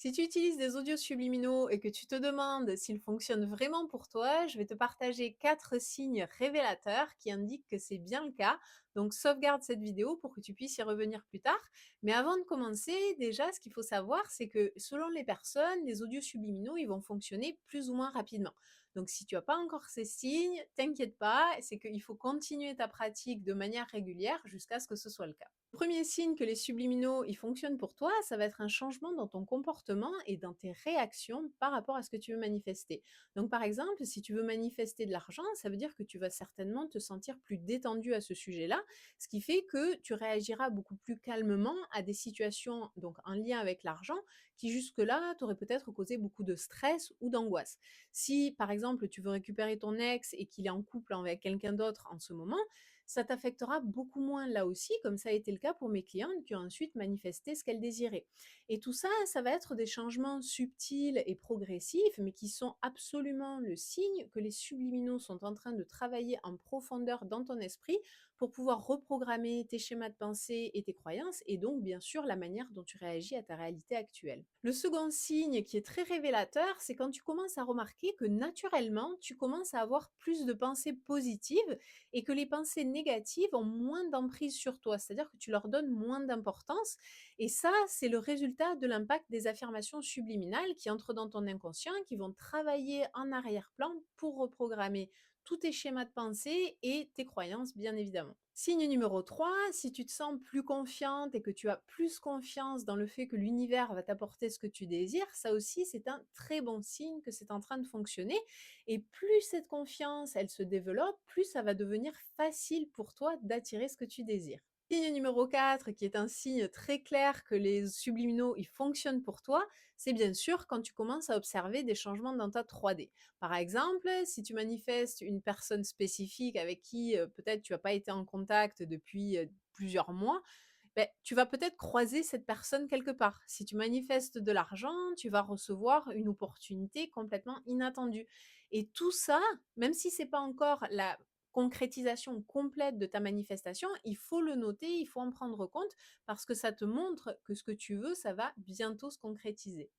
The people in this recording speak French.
Si tu utilises des audios subliminaux et que tu te demandes s'ils fonctionnent vraiment pour toi, je vais te partager 4 signes révélateurs qui indiquent que c'est bien le cas. Donc sauvegarde cette vidéo pour que tu puisses y revenir plus tard. Mais avant de commencer, déjà, ce qu'il faut savoir, c'est que selon les personnes, les audios subliminaux, ils vont fonctionner plus ou moins rapidement. Donc si tu as pas encore ces signes, t'inquiète pas, c'est qu'il faut continuer ta pratique de manière régulière jusqu'à ce que ce soit le cas. Le premier signe que les subliminaux, ils fonctionnent pour toi, ça va être un changement dans ton comportement et dans tes réactions par rapport à ce que tu veux manifester. Donc par exemple, si tu veux manifester de l'argent, ça veut dire que tu vas certainement te sentir plus détendu à ce sujet-là, ce qui fait que tu réagiras beaucoup plus calmement à des situations donc en lien avec l'argent qui jusque-là t'auraient peut-être causé beaucoup de stress ou d'angoisse. Si par exemple tu veux récupérer ton ex et qu'il est en couple avec quelqu'un d'autre en ce moment, ça t'affectera beaucoup moins là aussi, comme ça a été le cas pour mes clientes qui ont ensuite manifesté ce qu'elles désiraient. Et tout ça, ça va être des changements subtils et progressifs, mais qui sont absolument le signe que les subliminaux sont en train de travailler en profondeur dans ton esprit pour pouvoir reprogrammer tes schémas de pensée et tes croyances, et donc bien sûr la manière dont tu réagis à ta réalité actuelle. Le second signe qui est très révélateur, c'est quand tu commences à remarquer que naturellement, tu commences à avoir plus de pensées positives et que les pensées négatives ont moins d'emprise sur toi, c'est-à-dire que tu leur donnes moins d'importance. Et ça, c'est le résultat de l'impact des affirmations subliminales qui entrent dans ton inconscient, qui vont travailler en arrière-plan pour reprogrammer tous tes schémas de pensée et tes croyances, bien évidemment. Signe numéro 3, si tu te sens plus confiante et que tu as plus confiance dans le fait que l'univers va t'apporter ce que tu désires, ça aussi c'est un très bon signe que c'est en train de fonctionner. Et plus cette confiance, elle se développe, plus ça va devenir facile pour toi d'attirer ce que tu désires. Signe numéro 4, qui est un signe très clair que les subliminaux, ils fonctionnent pour toi, c'est bien sûr quand tu commences à observer des changements dans ta 3D. Par exemple, si tu manifestes une personne spécifique avec qui peut-être tu n'as pas été en contact depuis plusieurs mois, ben, tu vas peut-être croiser cette personne quelque part. Si tu manifestes de l'argent, tu vas recevoir une opportunité complètement inattendue. Et tout ça, même si c'est pas encore la concrétisation complète de ta manifestation, il faut le noter, il faut en prendre compte parce que ça te montre que ce que tu veux, ça va bientôt se concrétiser.